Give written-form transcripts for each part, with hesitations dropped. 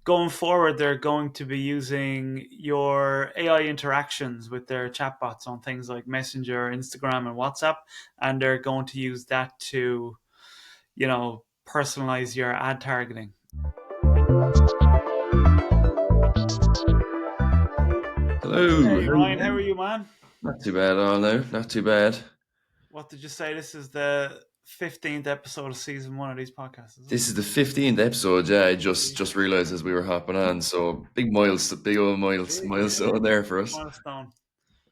going forward, they're going to be using your AI interactions with their chatbots on things like Messenger, Instagram, and WhatsApp, and they're going to use that to, personalize your ad targeting. Hello. Hey Ryan, how are you, man? Not too bad at all now. Not too bad. What did you say? This is the 15th episode of season 1 of these podcasts, is it? This is the 15th episode. Yeah, I just realised as we were hopping on. So big old Yeah, milestone there for big us.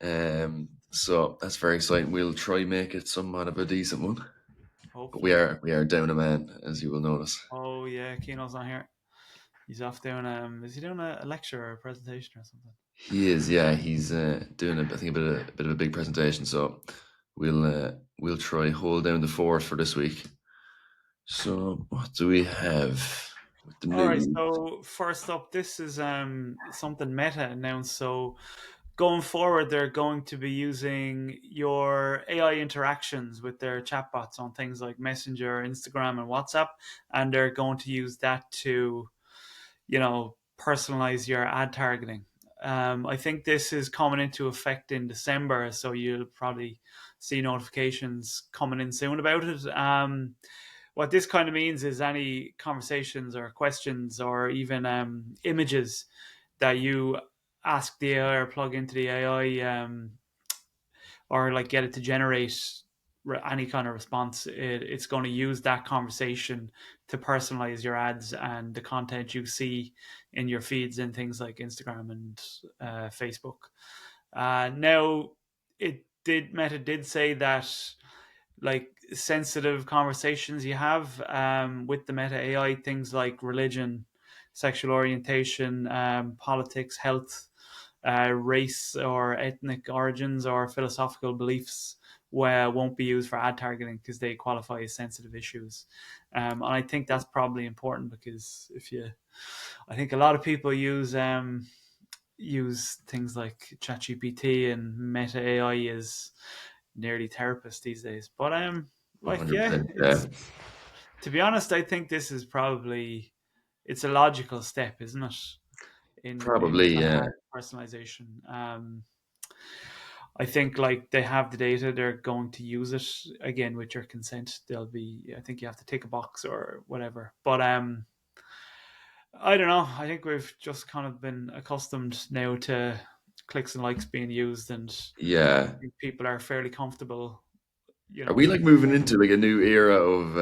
milestone. So that's very exciting. We'll try make it somewhat of a decent one. But we Hopefully. are down a man, as you will notice. Oh yeah, Keno's not here. He's off doing is he doing a lecture or a presentation or something? He is, yeah. He's doing I think a bit of a big presentation. So we'll try hold down the fort for this week. So what do we have with the All right, news? so first up, this is something Meta announced. So going forward, they're going to be using your AI interactions with their chatbots on things like Messenger, Instagram, and WhatsApp, and they're going to use that to, personalize your ad targeting. I think this is coming into effect in December, so you'll probably see notifications coming in soon about it. What this kind of means is any conversations or questions or even images that you ask the AI or plug into the AI, or like get it to generate any kind of response, it's going to use that conversation to personalize your ads and the content you see in your feeds in things like Instagram and Facebook. Now, Meta did say that like sensitive conversations you have with the Meta AI, things like religion, sexual orientation, politics, health, race or ethnic origins or philosophical beliefs won't be used for ad targeting because they qualify as sensitive issues. And I think that's probably important because I think a lot of people use things like ChatGPT and Meta AI as nearly therapists these days. But yeah, 100%. Yeah, it's to be honest, I think this is probably it's a logical step, isn't it? In probably. kind of Yeah. ad personalization. I think like they have the data, they're going to use it again with your consent. They'll be. I think you have to tick a box or whatever. But I don't know. I think we've just kind of been accustomed now to clicks and likes being used, and I Yeah. think people are fairly comfortable. Are we like Using moving that. into like a new era of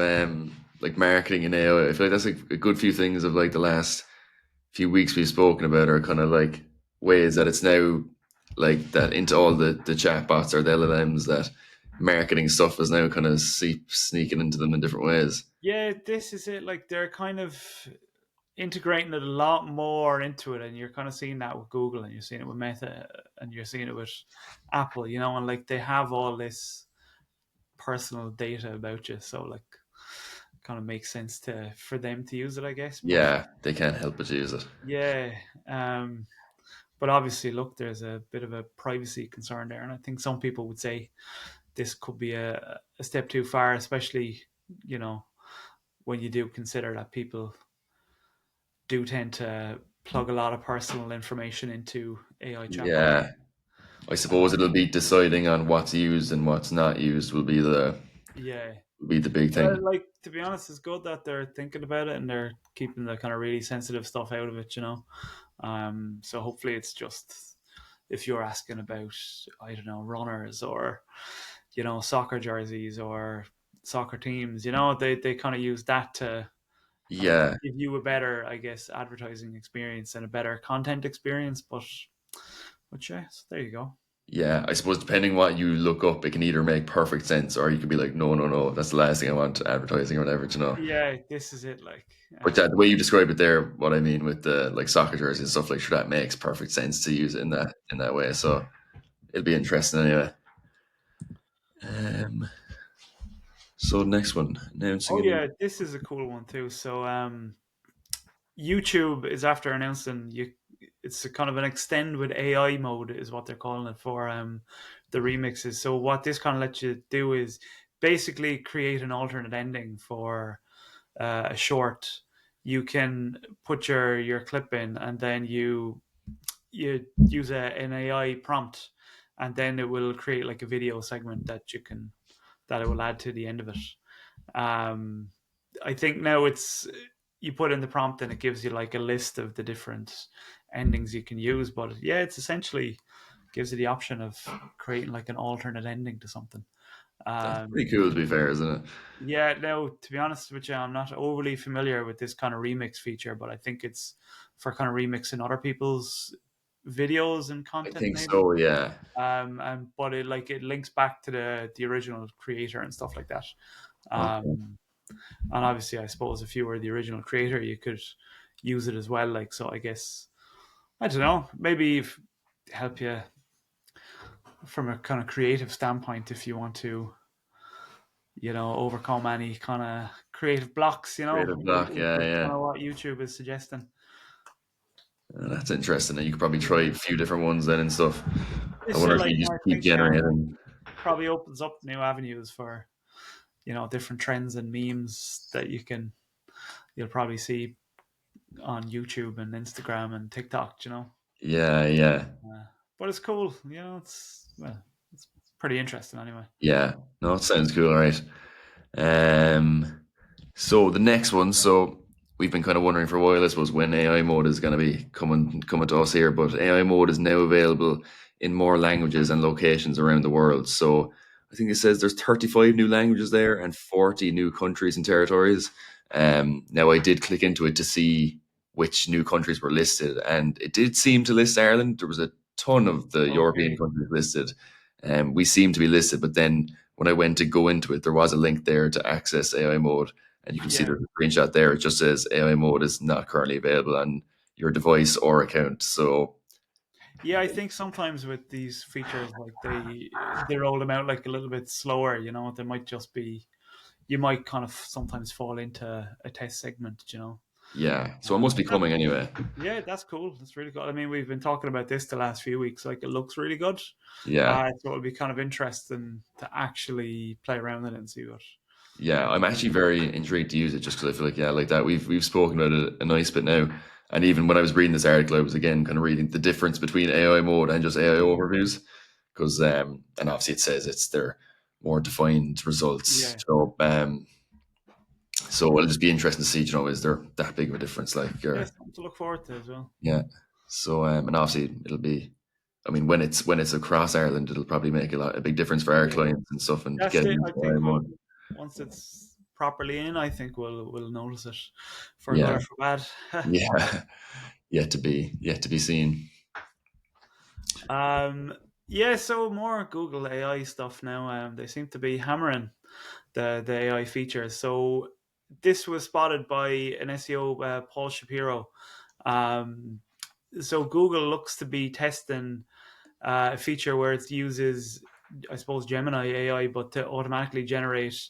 like marketing and AI? I feel like that's like a good few things of like the last few weeks we've spoken about are kind of like ways that it's now like that into all the chatbots or the LLMs that marketing stuff is now kind of sneaking into them in different ways. Yeah, this is it. Like they're kind of integrating it a lot more into it, and you're kind of seeing that with Google, and you're seeing it with Meta, and you're seeing it with Apple. And like they have all this personal data about you, so like kind of makes sense to for them to use it, I guess. But Yeah, they can't help but use it. yeah, but obviously, look, there's a bit of a privacy concern there, and I think some people would say this could be a step too far, especially you know when you do consider that people do tend to plug a lot of personal information into AI chatbots. Yeah, I suppose it'll be deciding on what's used and what's not used Yeah. will be the big thing. Well, like to be honest, it's good that they're thinking about it and they're keeping the kind of really sensitive stuff out of it. So hopefully it's just if you're asking about, I don't know, runners or soccer jerseys or soccer teams, they kind of use that to kind of Yeah, give you a better, I guess, advertising experience and a better content experience. But yeah, so there you go. yeah. I suppose depending what you look up, it can either make perfect sense or you could be like, no, no, no, that's the last thing I want advertising or whatever. Yeah, this is it. Like, But the way you describe it there, what I mean with the like soccer jerseys and stuff like sure that makes perfect sense to use it in that way. So it'll be interesting anyway. Um, so next one, announcing oh a new. yeah, this is a cool one too. So, YouTube is after announcing it's a kind of an extend with AI mode is what they're calling it for the remixes. So what this kind of lets you do is basically create an alternate ending for a short you can put your clip in, and then you use an AI prompt, and then it will create like a video segment that it will add to the end of it. Um, I think now it's you put in the prompt and it gives you like a list of the different endings you can use. But yeah, it's essentially gives you the option of creating like an alternate ending to something. That's Um, pretty cool to be fair, isn't it? yeah, now to be honest with you, I'm not overly familiar with this kind of remix feature, but I think it's for kind of remixing other people's videos and I content think maybe. so, yeah. And but it links back to the original creator and stuff like that. Okay. Um, and obviously, I suppose if you were the original creator, you could use it as well. Like so, I guess I don't know. Maybe help you from a kind of creative standpoint if you want to, overcome any kind of creative blocks. Creative block, Is yeah, kind yeah. of what YouTube is suggesting. That's interesting. And you could probably try a few different ones then and stuff. I It's wonder if like you just I keep think generating. probably opens up new avenues for different trends and memes that you'll probably see on YouTube and Instagram and TikTok. Yeah, yeah, Uh, but it's cool. It's pretty interesting anyway. yeah. No, it sounds cool, all right. Um, so the next one, so we've been kind of wondering for a while, I suppose, when AI mode is going to be coming to us here. But AI mode is now available in more languages and locations around the world. So I think it says there's 35 new languages there and 40 new countries and territories. Now I did click into it to see which new countries were listed, and it did seem to list Ireland. There was a ton of the European Okay. countries listed, and we seem to be listed. But then when I went to go into it, there was a link there to access AI mode, and you can see Yeah. there's a screenshot there. It just says AI mode is not currently available on your device or account. So Yeah, I think sometimes with these features, like they roll them out like a little bit slower. They might just be you might kind of sometimes fall into a test segment. yeah, so it must be That, coming anyway. yeah, that's cool. That's really cool. I mean, we've been talking about this the last few weeks. Like, it looks really good. Yeah, So it'll be kind of interesting to actually play around with it and see what. yeah, I'm actually very intrigued to use it just because I feel like, yeah, like that we've spoken about it a nice bit now. And even when I was reading this article, I was again kind of reading the difference between AI mode and just AI overviews, because and obviously it says it's their more defined results. Yeah, So it'll just be interesting to see, is there that big of a difference? Like, yeah, or something to look forward to as well. yeah. So and obviously it'll be, I mean, when it's across Ireland, it'll probably make a big difference for our Yeah, clients and stuff and that's getting it. into I AI think mode. once it's properly in, I think we'll notice it for good Yeah, or for bad. yeah. Yet to be seen. um, yeah, so more Google AI stuff now. They seem to be hammering the AI features. So this was spotted by an SEO, Paul Shapiro. Um, so Google looks to be testing a feature where it uses, I suppose, Gemini AI, but to automatically generate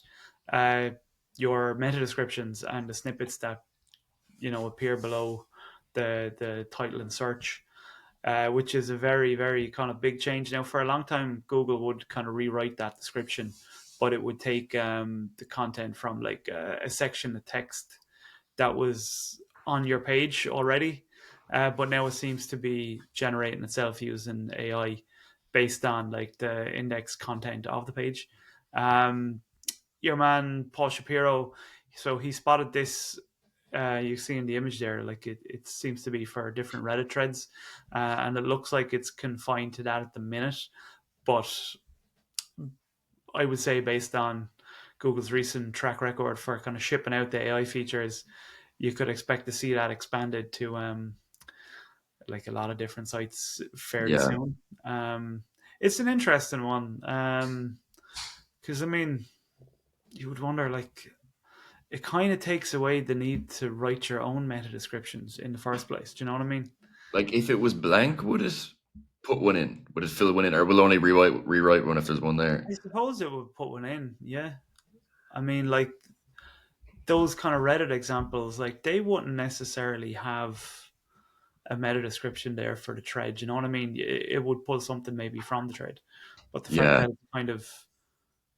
uh, your meta descriptions and the snippets that appear below the title and search. Which is a very, very kind of big change. Now, for a long time, Google would kind of rewrite that description, but it would take the content from like a section of text that was on your page already. But now it seems to be generating itself using AI based on like the index content of the page. Um, your man Paul Shapiro, so he spotted this. You see in the image there, like it seems to be for different Reddit threads, and it looks like it's confined to that at the minute. But I would say, based on Google's recent track record for kind of shipping out the AI features, you could expect to see that expanded to like a lot of different sites fairly Yeah, soon. It's an interesting one because I mean, you would wonder like it kind of takes away the need to write your own meta descriptions in the first place. Do you know what I mean? like if it was blank, would it put one in? Would it fill one in, or will it only rewrite one if there's one there? I suppose it would put one in. Yeah, I mean, like those kind of Reddit examples, like they wouldn't necessarily have a meta description there for the thread. You know what I mean? It would pull something maybe from the thread, but the fact Yeah, that it's kind of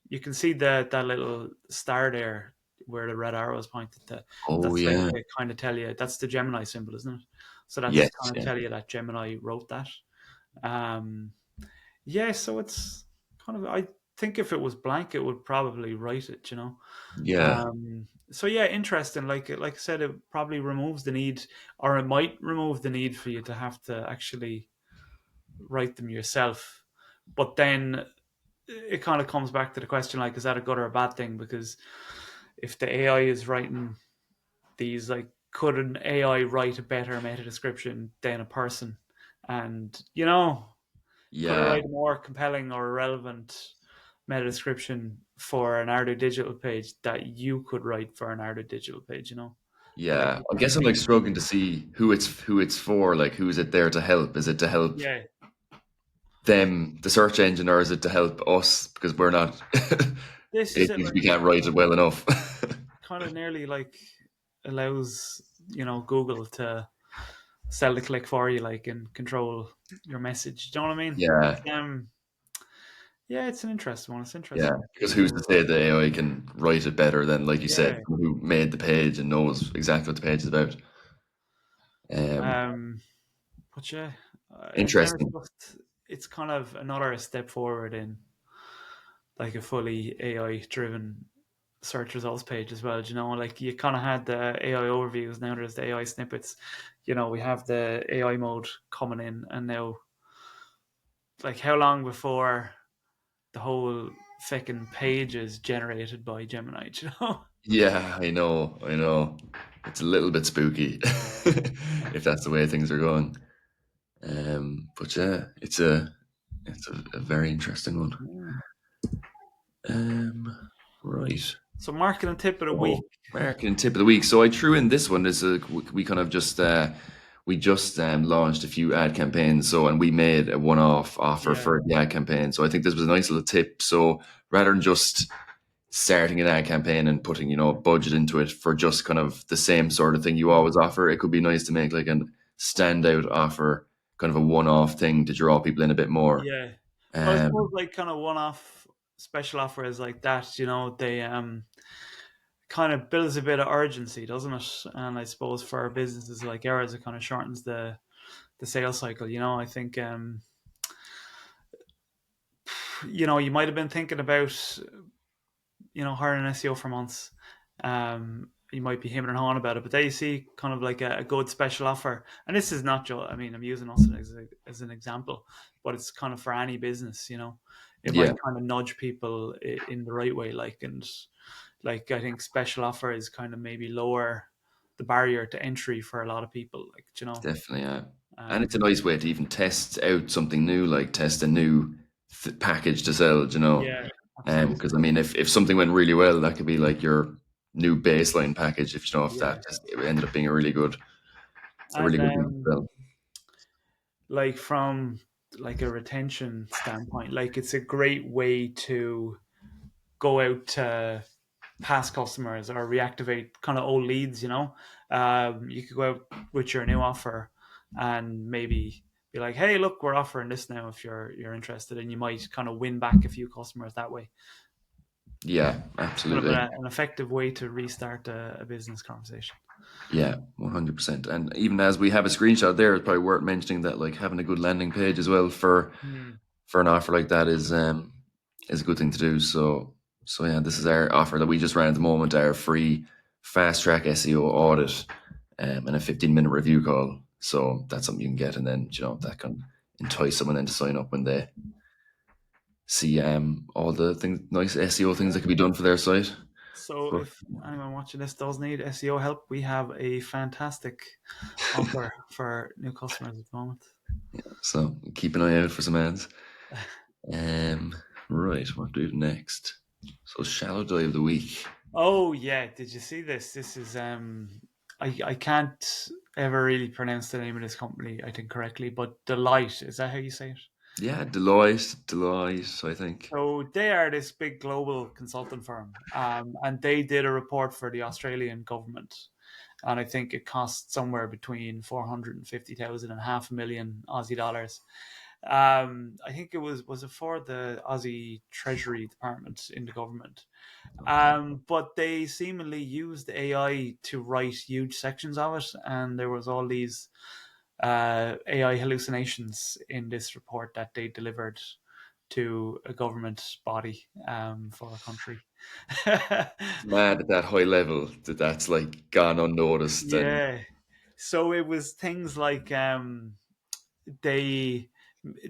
you can see that little star there where the red arrow is pointed to. Oh That's like yeah. to kind of tell you that's the Gemini symbol, isn't it? So that's Yes. kind of Yeah. tell you that Gemini wrote that. Um, yeah, so it's kind of, I think if it was blank, it would probably write it, you know. Yeah. So yeah, interesting. Like I said, it probably removes the need, or it might remove the need for you to have to actually write them yourself. But then it kind of comes back to the question, like, is that a good or a bad thing? Because if the AI is writing these, like, could an AI write a better meta description than a person? And could it Yeah. write a more compelling or relevant meta description for an Ardú Digital page that you could write for an Ardú Digital page? Like Yeah. you I kind of guess I'm like think, struggling to see who it's for. Like, who's it there to help? Is it to help yeah, them, the search engine, or is it to help us because we're not? this is It it. means Like we can't write it well enough. kind of nearly like allows Google to sell the click for you, like, and control your message. Do you know what I mean? Yeah. Yeah, it's an interesting one. It's Yeah, interesting because to who's to say the AI can write it better than, like you said, yeah. who made the page and knows exactly what the page is about? Um, Um, but yeah, and then Interesting. it's kind of another step forward in like a fully AI driven search results page as well. Like you kind of had the AI overviews, now there's the AI snippets. We have the AI mode coming in, and now, like, how long before the whole fucking page is generated by Gemini? Do you know? Yeah, I know, I know. It's a little bit spooky if that's the way things are going. But yeah, it's a very interesting one. Yeah. Um, right. So, marketing tip of the week. Oh, American tip of the week. So I threw in this one. We kind of just launched a few ad campaigns. So, and we made a one-off offer Yeah, for the ad campaign. So I think this was a nice little tip. So rather than just starting an ad campaign and putting budget into it for just kind of the same sort of thing you always offer, it could be nice to make like a standout offer, kind of a one-off thing to draw people in a bit more. yeah. Well, I suppose Um, like kind of one-off special offers like that. They kind of builds a bit of urgency, doesn't it? And I suppose for businesses like ours, it kind of shortens the sales cycle. I think you might have been thinking about hiring an SEO for months. You might be hemming and hawing about it, but there you see kind of like a good special offer. And this is not just, I mean, I'm using us as an example, but it's kind of for any business. It yeah, might kind of nudge people in the right way. And like, I think special offer is kind of maybe lower the barrier to entry for a lot of people. Like, definitely. Yeah. And it's a um, nice way to even test out something new, like test a new package to sell, yeah, absolutely. Because I mean, if something went really well, that could be like your new baseline package. If Yeah. that just it ended up being a really And good thing to sell. like from like a retention standpoint, like it's a great way to go out to past customers or reactivate kind of old leads. You could go out with your new offer and maybe be like, hey, look, we're offering this now if you're interested, and you might kind of win back a few customers that way. Yeah, Kind of absolutely. an effective way to restart a business conversation. Yeah, 100%. And even as we have a screenshot there, it's probably worth mentioning that like having a good landing page as well Hmm. for an offer like that is a good thing to do. So yeah, this is our offer that we just ran at the moment, our free fast track SEO audit, and a 15-minute review call. So that's something you can get, and then that can entice someone then to sign up when they see all the things, nice SEO things Yeah. that can be done for their site. So But, if anyone watching this does need SEO help, we have a fantastic offer for new customers at the moment. so keep an eye out for some ads. Um, right, what do we do next? So shallow dive of the week. Oh yeah, did you see this? This is I can't ever really pronounce the name of this company, I think, correctly, but Delight, is that how you say it? Yeah, Deloitte, I think. So they are this big global consulting firm, and they did a report for the Australian government, and I think it cost somewhere between 450,000 and half a million Aussie dollars. I think was it for the Aussie Treasury Department in the government. Okay. But they seemingly used AI to write huge sections of it, and there was all these AI hallucinations in this report that they delivered to a government body for a country. It's mad at that high level that that's like gone unnoticed. And Yeah. So it was things like they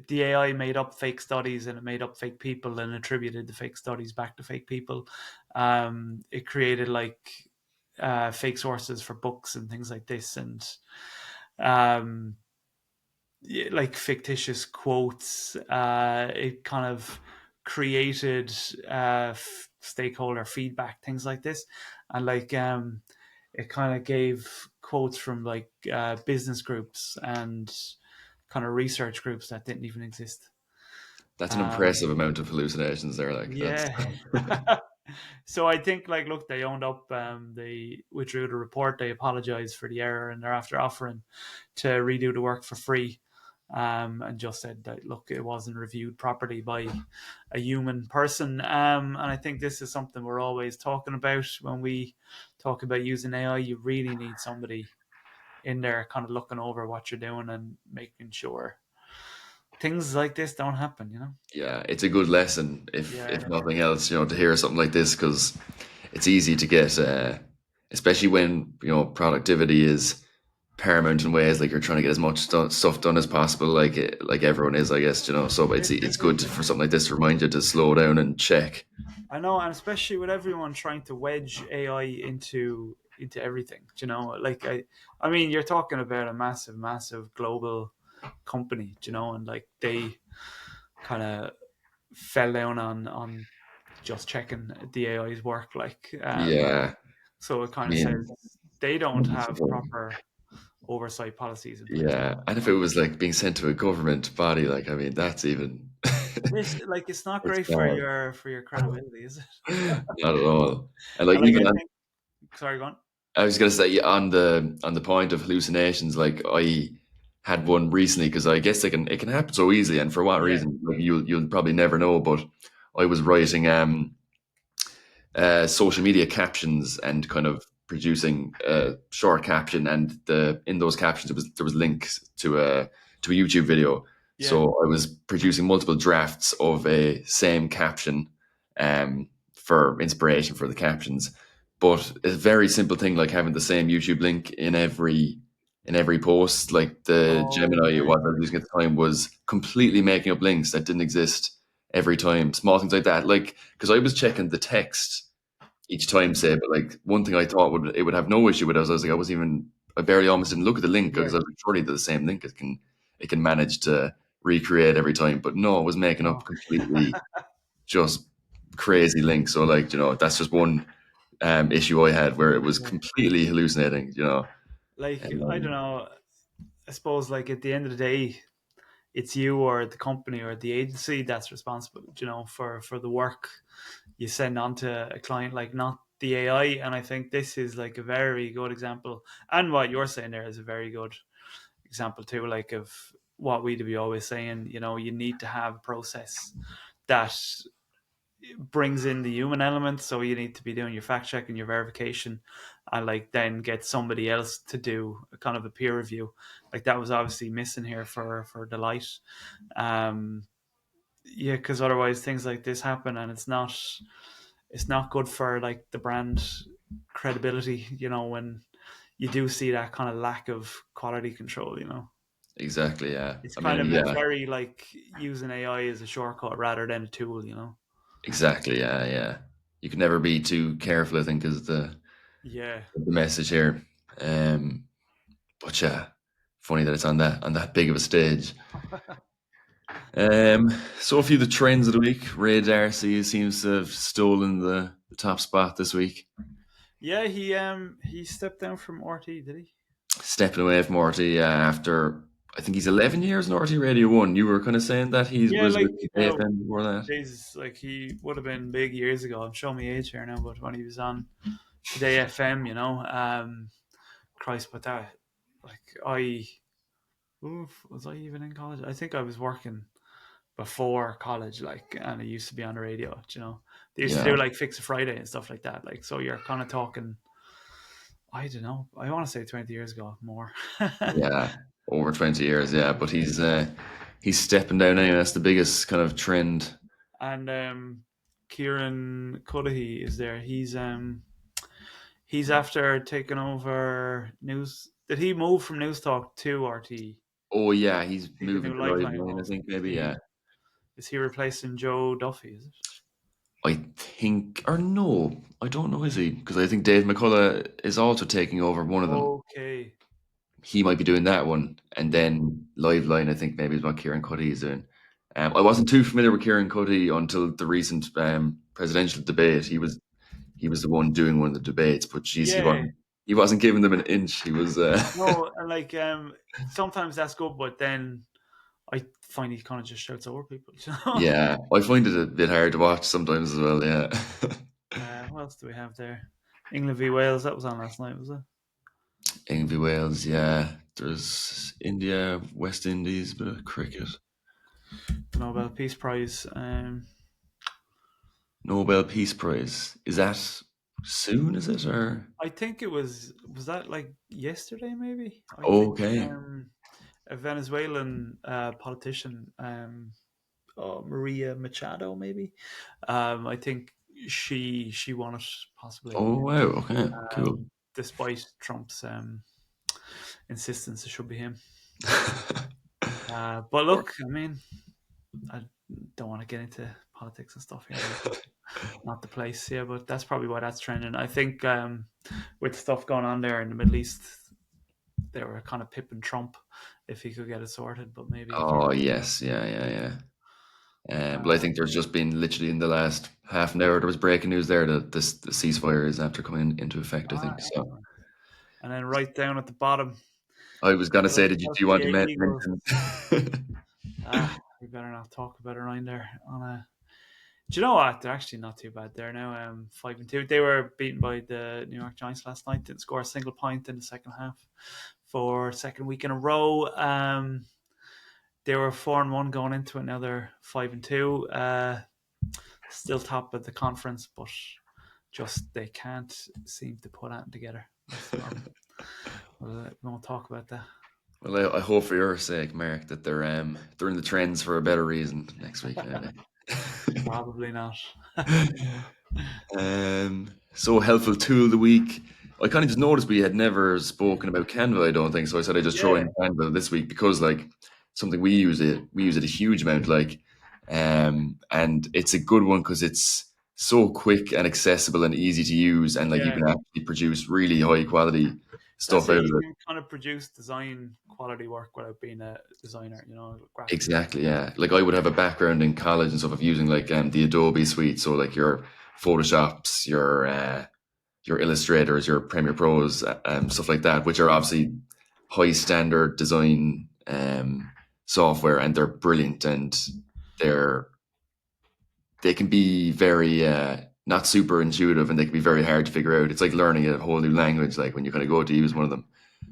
the AI made up fake studies and it made up fake people and attributed the fake studies back to fake people. It created like fake sources for books and things like this, and um, yeah, like fictitious quotes. It kind of created stakeholder feedback, things like this, and like it kind of gave quotes from like business groups and kind of research groups that didn't even exist. that's an Um, impressive amount of hallucinations there. Like that's yeah. So I think, like, look, they owned up. They withdrew the report. They apologized for the error, and they're after offering to redo the work for free. And just said that, look, it wasn't reviewed properly by a human person. And I think this is something we're always talking about when we talk about using AI. You really need somebody in there, kind of looking over what you're doing and making sure things like this don't happen. yeah, it's a good lesson if Yeah. nothing else, to hear something like this because it's easy to get, especially when productivity is paramount in ways like you're trying to get as much stuff done as possible, like everyone is, I guess. So it's good for something like this to remind you to slow down and check. I know, and especially with everyone trying to wedge AI into everything. Like I mean, you're talking about a massive, massive global company. And like they kind of fell down on just checking the AI's work. Like, Yeah, so it I kind of says mean, they don't have proper oversight policies in place. yeah, and if it was like being sent to a government body, like I mean, that's even This, like, it's not it's great for bad. your credibility, is it? Not at all. And like And like even I on, think, sorry, go on. I was gonna say, yeah, on the point of hallucinations, like I had one recently because I guess it can happen so easily, and for what Yeah, reason, like you'll probably never know. But I was writing social media captions and kind of producing a short caption, and in those captions there was links to a YouTube video. yeah. So I was producing multiple drafts of a same caption for inspiration for the captions. But a very simple thing like having the same YouTube link in every post, like the Oh, Gemini yeah, was I was using at the time was completely making up links that didn't exist every time. Small things like that, like because I was checking the text each time, say, but like one thing I thought would have no issue with, I was like, I barely almost didn't look at the link yeah. because I was like, surely the same link it can manage to recreate every time, but no, it was making up No, completely just crazy links. So like that's just one issue I had where it was yeah. completely hallucinating. Like, I don't Um, know. I suppose, like, at the end of the day, it's you or the company or the agency that's responsible, for the work you send on to a client, like, not the AI. And I think this is like a very good example. And what you're saying there is a very good example too, like, of what we'd be always saying. You need to have a process that brings in the human element. So you need to be doing your fact check and your verification, and like then get somebody else to do a kind of a peer review. Like, that was obviously missing here for Delight. Um, yeah, because otherwise things like this happen, and it's not good for, like, the brand credibility. When you do see that kind of lack of quality control. exactly. Yeah. It's I kind mean, of, it's yeah. very like using AI as a shortcut rather than a tool. Exactly. Yeah. Yeah. You can never be too careful, I think, is Yeah. the message here. Um, But yeah, funny that it's on that big of a stage. So a few of the trends of the week. Ray Darcy seems to have stolen the top spot this week, Yeah, he stepped down from RT, did he? stepping away from RT after I think he's 11 years in RT Radio One. You were kind of saying that he Yeah, was like, with AFM before that. Jesus, like, he would have been big years ago. I'm showing my age here now, but when he was on Today FM, Christ, but that, like, I Oof, was I even in college? I think I was working before college, like, and it used to be on the radio. You know, they used to Yeah, do like Fix a Friday and stuff like that. Like, so you're kind of talking. I don't know. I want to say 20 years ago, more. yeah, over 20 years. Yeah, but he's stepping down anyway. That's the biggest kind of trend. And Kieran Cuddihy is there. He's after taking over news. Did he move from News Talk to RT? Oh yeah, he's He's the moving new to live Liveline line. I host. think maybe. Yeah, Is he replacing Joe Duffy? Is it? I think, or no, I don't know. Is he? Because I think Dave McCullough is also taking over one of them. Okay. He might be doing that one, and Yeah. then live line. I think maybe is what Kieran Cuddy is doing. I wasn't too familiar with Kieran Cuddy until the recent presidential debate. He was the one doing one of the debates, but geez, he Yeah. wasn't giving them an inch. He was. No, and like sometimes that's good, but then I find he kind of just shouts over people. You know? Yeah, I find it a bit hard to watch sometimes as well. Yeah. What else do we have there? England v Wales. That was on last night, was it? England v Wales, yeah. There's India, West Indies, bit of cricket. The Nobel Peace Prize. Nobel Peace Prize. Is that soon, is it? Or I think it was. Was that like yesterday? Maybe. I think okay. a Venezuelan politician, Maria Machado, maybe. I think she won it possibly, Oh wow, okay, cool. despite Trump's insistence it should be him. But look, I mean, I don't want to get into politics and stuff here. Like, not the place, yeah. But that's probably why that's trending. I think with stuff going on there in the Middle East, they were kind of pipping Trump if he could get it sorted, but maybe he Oh can't. yes, yeah, yeah, yeah. But I Uh, think there's just been literally in the last half an hour there was breaking news there that the ceasefire is after coming into effect. I think so. excellent. And then right down at the bottom, I was gonna say, do you want to Philadelphia Eagles. mention? We better not talk about it around there. Do you know what? They're actually not too bad. They're now 5-2. They were beaten by the New York Giants last night. Didn't score a single point in the second half for second week in a row. They were 4-1 going into another 5-2. Still top of the conference, but just they can't seem to put that together. That's the problem. We won't talk about that. Well, I hope for your sake, Mark, that they're in the trends for a better reason next week. Probably not. So helpful tool of the week. I kind of just noticed we had never spoken about Canva. I don't think so. I said I just throw Yeah, in Canva this week because like something we use it a huge amount. Like, and it's a good one because it's so quick and accessible and easy to use, and like you yeah. can actually produce really high quality That's stuff out it. of You it. can kind of produce design quality work without being a designer, graphic designer. Exactly, yeah. Like I would have a background in college and stuff of using like the Adobe suite, so like your Photoshops, your Illustrators, your Premiere Pros, stuff like that, which are obviously high standard design software, and they're brilliant, and they're they can be very not super intuitive, and they can be very hard to figure out. It's like learning a whole new language, like when you kind of go to use one of them.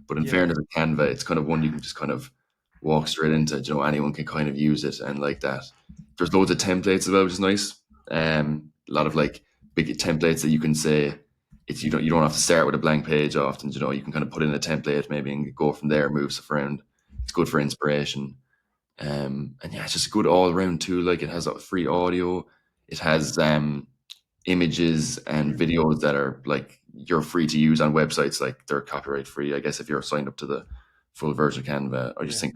But in Yeah, fairness, with Canva, it's kind of one you can just kind of walk straight into. Anyone can kind of use it, and like that. There's loads of templates as well, which is nice. A lot of like big templates that you can say you don't have to start with a blank page often. You can kind of put in a template maybe and go from there, move stuff around. It's good for inspiration. And yeah, it's just a good all around tool. Like it has free audio, it has images and mm, videos that are like you're free to use on websites. Like they're copyright free, I guess, if you're signed up to the full version of Canva. I just yeah, think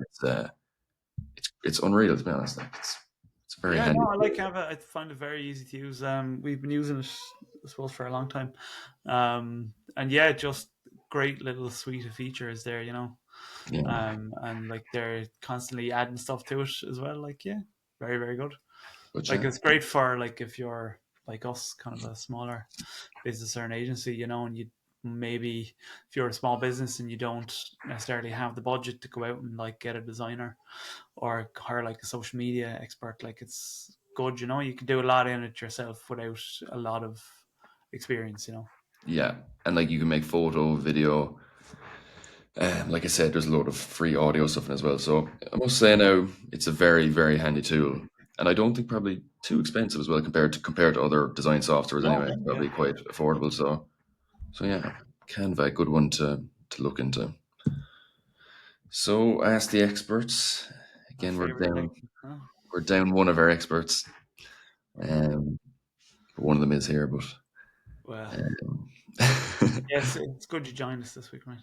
it's unreal to be honest. Like it's a very yeah. handy No, I like tool. Canva. I find it very easy to use. We've been using it, I suppose, for a long time. And yeah, just great little suite of features there. Yeah, And like they're constantly adding stuff to it as well. Like, yeah, very very good. but Like yeah, it's great for like if you're like us, kind of a smaller business or an agency, and you maybe if you're a small business and you don't necessarily have the budget to go out and like get a designer or hire like a social media expert, like it's good. You can do a lot in it yourself without a lot of experience. yeah, and like you can make photo, video, Like I said, there's a load of free audio stuff in as well. So I must say now, it's a very, very handy tool, and I don't think probably too expensive as well compared to other design softwares. No, Anyway, it's yeah, probably quite affordable. So yeah, Canva, a good one to look into. So ask the experts. my Again, favorite section. Huh? we're down one of our experts. Oh, Um, but one of them is here, but well, um, yes, it's good you joined us this week, right?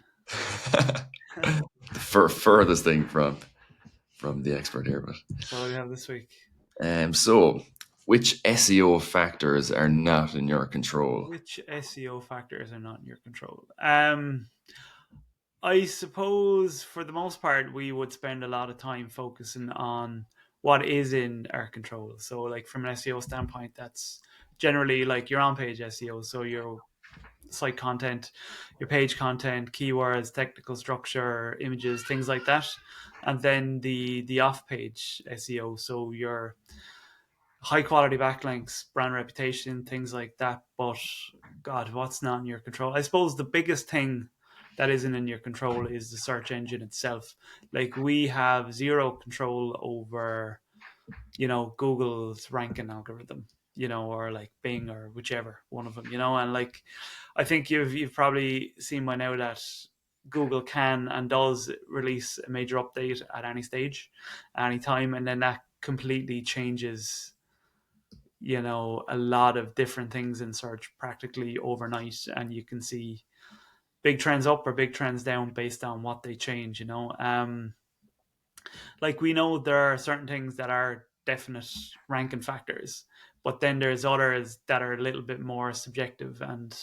the furthest thing from the expert here. So what do we have this week? So which SEO factors are not in your control? Which SEO factors are not in your control? I suppose for the most part, we would spend a lot of time focusing on what is in our control. So, like from an SEO standpoint, that's generally like your on-page SEO. So your site content, your page content, keywords, technical structure, images, things like that, and then the off-page SEO. So your high quality backlinks, brand reputation, things like that. But God, what's not in your control? I suppose the biggest thing that isn't in your control is the search engine itself. Like we have zero control over, Google's ranking algorithm, or like Bing or whichever one of them, and like I think you've probably seen by now that Google can and does release a major update at any stage, any time, and then that completely changes a lot of different things in search practically overnight, and you can see big trends up or big trends down based on what they change. Like we know there are certain things that are definite ranking factors, but then there's others that are a little bit more subjective. And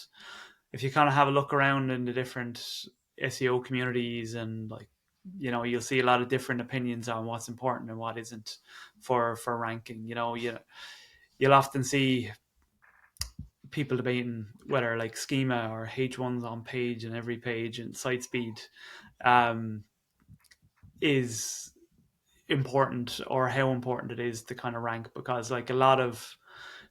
if you kind of have a look around in the different SEO communities, and like you'll see a lot of different opinions on what's important and what isn't for ranking. You'll often see people debating whether like schema or H1s on page and every page and site speed um, is important, or how important it is to kind of rank, because like a lot of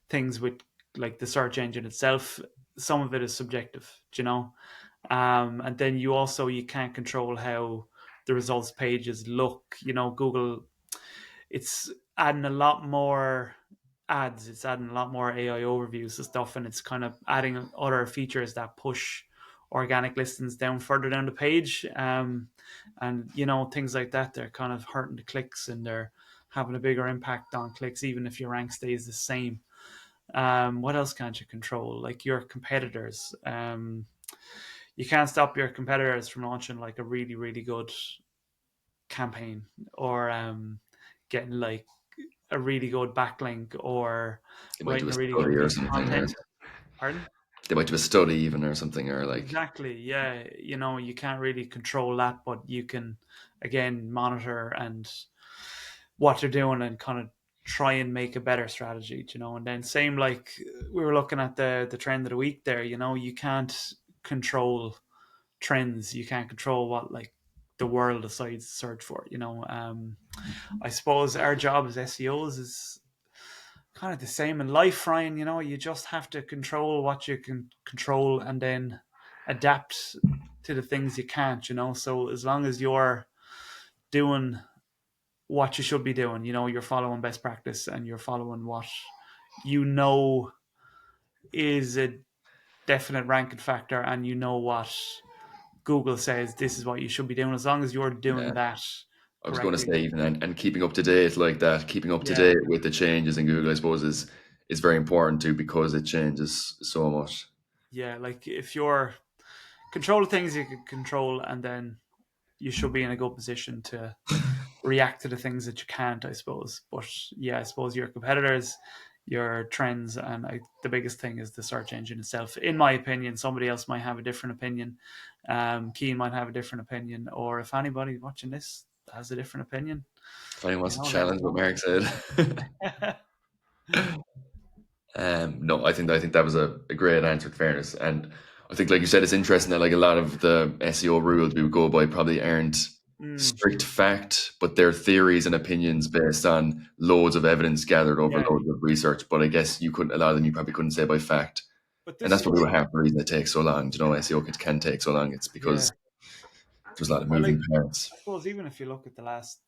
things with like the search engine itself, some of it is subjective, and then you can't control how the results pages look. Google, it's adding a lot more ads, it's adding a lot more AI overviews and stuff, and it's kind of adding other features that push organic listings down further down the page. And things like that, they're kind of hurting the clicks, and they're having a bigger impact on clicks, even if your rank stays the same. What else can't you control? Like your competitors. You can't stop your competitors from launching like a really, really good campaign, or getting like a really good backlink, or They might do writing a a really good study or piece of something, or content. Pardon? they might do a study even or something, or like Exactly. Yeah. You can't really control that, but you can, again, monitor and what they're doing, and kind of try and make a better strategy, And then same like we were looking at the trend of the week there, you can't control trends. You can't control what like the world decides to search for, I suppose our job as SEOs is kind of the same in life, Ryan. You just have to control what you can control, and then adapt to the things you can't. So as long as you're doing what you should be doing, you're following best practice, and you're following what you know is a definite ranking factor, and what Google says this is what you should be doing. As long as you're yeah. doing that I was going to correctly, say even and keeping up to date like that, keeping up to yeah, date with the changes in Google, I suppose is very important too because it changes so much. yeah. Like if you're control the things you can control, and then you should be in a good position to react to the things that you can't, I suppose. But yeah, I suppose your competitors, your trends, and the biggest thing is the search engine itself. In my opinion, somebody else might have a different opinion. Keen might have a different opinion, or if anybody watching this has a different opinion, If anyone wants to let us challenge what know. Mark said. No, I think that was a great answer, in fairness. And I think, like you said, it's interesting that like a lot of the SEO rules we would go by probably aren't Mm, strict fact, but they're theories and opinions based on loads of evidence gathered over yeah, loads of research. But I guess you couldn't, a lot of them you probably couldn't say by fact. but And this that's probably is what half the reason it takes so long. SEO can take so long. It's yeah. because there's a lot of Well, like moving parts. I suppose even if you look at the last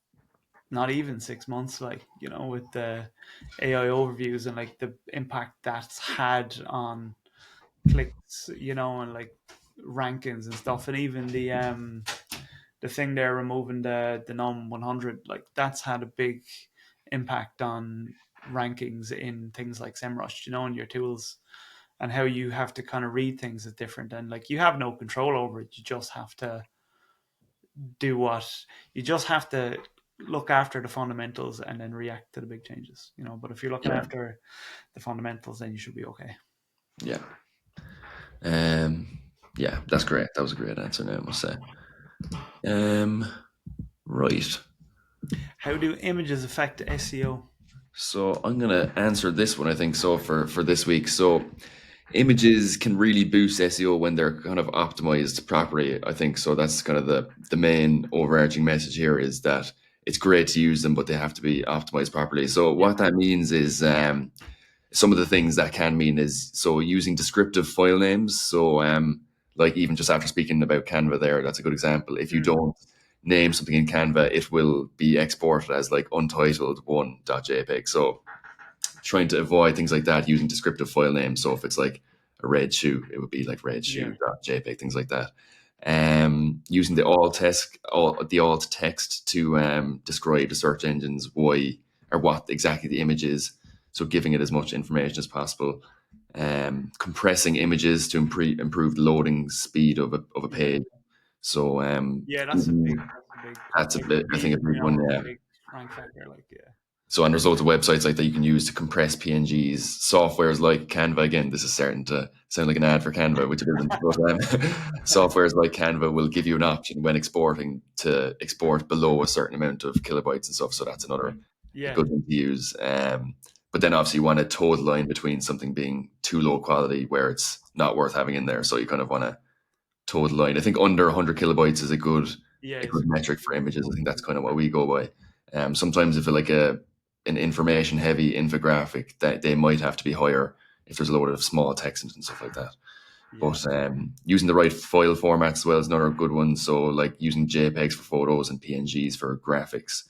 not even 6 months, like with the AI overviews and like the impact that's had on clicks, and like rankings and stuff, and even the thing they're removing the num 100, like that's had a big impact on rankings in things like SEMrush, and your tools, and how you have to kind of read things is different, and like you have no control over it. You just have to do what you just have to look after the fundamentals and then react to the big changes. But if you're looking Yeah, after the fundamentals, then you should be okay. yeah, um, yeah. That's great. That was a great answer. Now I must say. Um, right. How do images affect SEO? So I'm gonna answer this one. I think so for this week. So images can really boost SEO when they're kind of optimized properly. I think so. That's kind of the main overarching message here is that it's great to use them, but they have to be optimized properly. So Yeah, what that means is some of the things that can mean is so using descriptive file names. So like even just after speaking about Canva there, that's a good example. If you mm, don't name something in Canva, it will be exported as like untitled one.jpg. So trying to avoid things like that using descriptive file names. So if it's like a red shoe, it would be like red yeah, shoe.jpg, things like that. Using the alt text to describe the search engines why or what exactly the image is. So giving it as much information as possible. Compressing images to improve the loading speed of a yeah, page. So yeah. That's a big that's a like bit, I think, a speed. big one. Is a Yeah. big rank factor. Like, yeah, So, and there's loads of websites like that you can use to compress PNGs. Softwares like Canva, again, this is starting to sound like an ad for Canva, which it isn't. But softwares like Canva will give you an option when exporting to export below a certain amount of kilobytes and stuff. So that's another a yeah, good one to use. But then obviously you want a total line between something being too low quality where it's not worth having in there. So you kind of want a total line. I think under 100 kilobytes is yeah. a It's good a good metric for images. I think that's quality. kind of what we go by. Sometimes if like an information heavy infographic, that they might have to be higher if there's a load of small text and stuff like that. Yeah, But using the right file formats as well is another good one. So like using JPEGs for photos and PNGs for graphics.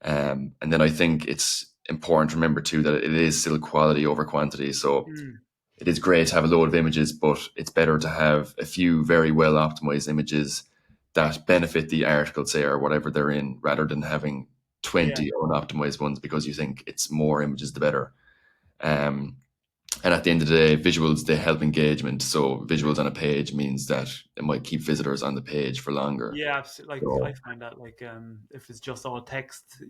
And then I think it's important to remember too that it is still quality over quantity. So mm, it is great to have a load of images, but it's better to have a few very well optimized images that benefit the article, say, or whatever they're in, rather than having yeah, 20 unoptimized ones because you think it's more images the better. Um, and at the end of the day, visuals, they help engagement. So visuals on a page means that it might keep visitors on the page for longer. yeah. Absolutely. Like I So find that like if it's just all text,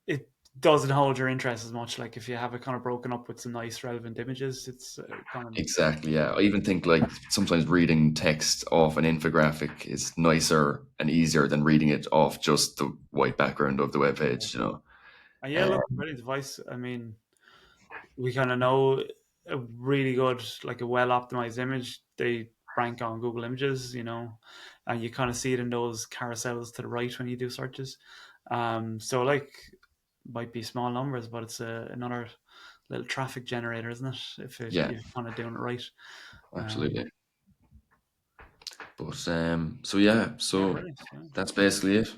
it doesn't hold your interest as much. Like if you have it kind of broken up with some nice relevant images, it's kind of exactly, yeah. I even think like sometimes reading text off an infographic is nicer and easier than reading it off just the white background of the web yeah. page, you know. And yeah, look, Um, brilliant advice. I mean, we kind of know a really good, like a well optimized image, they rank on Google Images, and you kind of see it in those carousels to the right when you do searches. So like might be small numbers, but it's another little traffic generator, isn't it? If yeah, you're kind of doing it right. Um, absolutely. But so yeah, yeah, so brilliant. Yeah. that's basically it.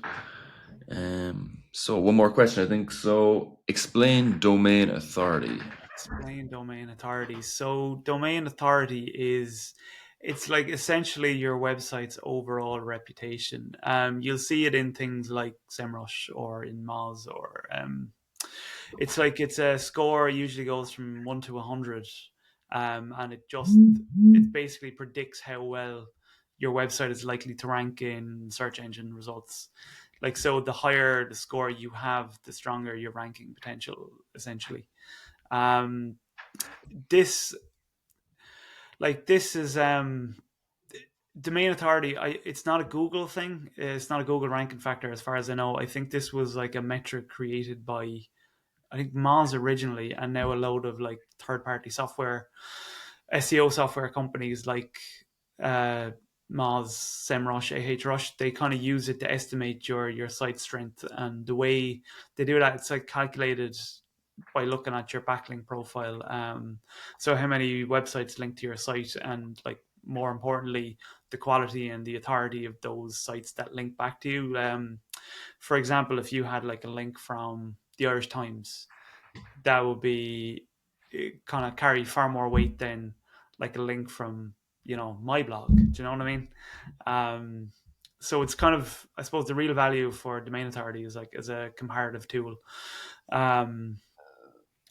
So one more question, I think. So explain domain authority. Explain domain authority. So domain authority is it's like essentially your website's overall reputation. You'll see it in things like SEMrush or in Moz or it's like it's a score usually goes from 1 to 100, and it basically predicts how well your website is likely to rank in search engine results. Like so, the higher the score you have, the stronger your ranking potential, essentially. Um, this this is domain authority. It's not a Google thing. It's not a Google ranking factor, as far as I know. I think this was like a metric created by I think Moz originally, and now a load of like third party software, SEO software companies like uh, Moz, SEMrush, Ahrefs. They kind of use it to estimate your site strength, and the way they do that, it's like calculated by looking at your backlink profile. So how many websites link to your site, and like more importantly, the quality and the authority of those sites that link back to you. For example, if you had like a link from the Irish Times, that would be kind of carry far more weight than like a link from my blog. Do you know what I mean? Um, so it's kind of, I suppose, the real value for domain authority is like as a comparative tool. Um,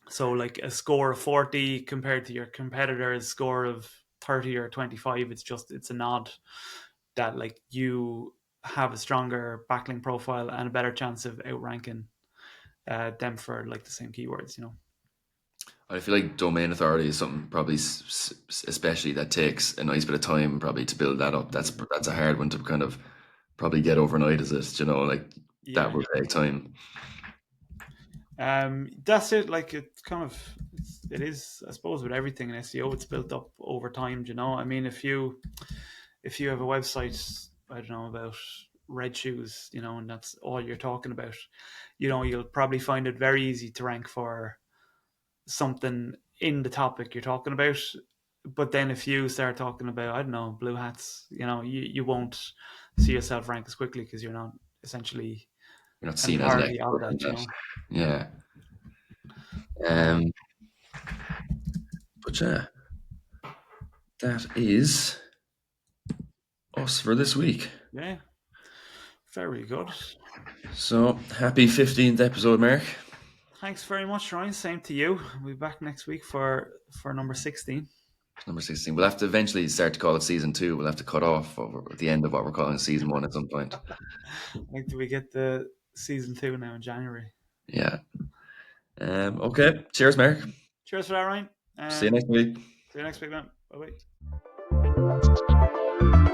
so like a score of 40 compared to your competitor's score of 30 or 25, it's a nod that like you have a stronger backlink profile and a better chance of outranking them for like the same keywords. I feel like domain authority is something probably, especially that takes a nice bit of time probably to build that up. That's a hard one to kind of probably get overnight. Is it? Like that Yeah. will take time. That's it. Like it's kind of, it is, I suppose, with everything in SEO, it's built up over time. I mean, if you have a website, I don't know, about red shoes, and that's all you're talking about, you'll probably find it very easy to rank for something in the topic you're talking about. But then if you start talking about, I don't know, blue hats, you won't see yourself rank as quickly because you're not essentially You're not an seen as an authority of expert in that. that. Yeah. Um, Um. But yeah, that is us for this week. yeah, very good. So happy 15th episode, Mark. Thanks very much, Ryan. Same to you. We'll be back next week for number 16. Number 16. We'll have to eventually start to call it season 2. We'll have to cut off at the end of what we're calling season 1 at some point. Like, do we get the season 2 now in January? Yeah. Okay. Cheers, Mark. Cheers for that, Ryan. See you next week. See you next week, man. Bye bye.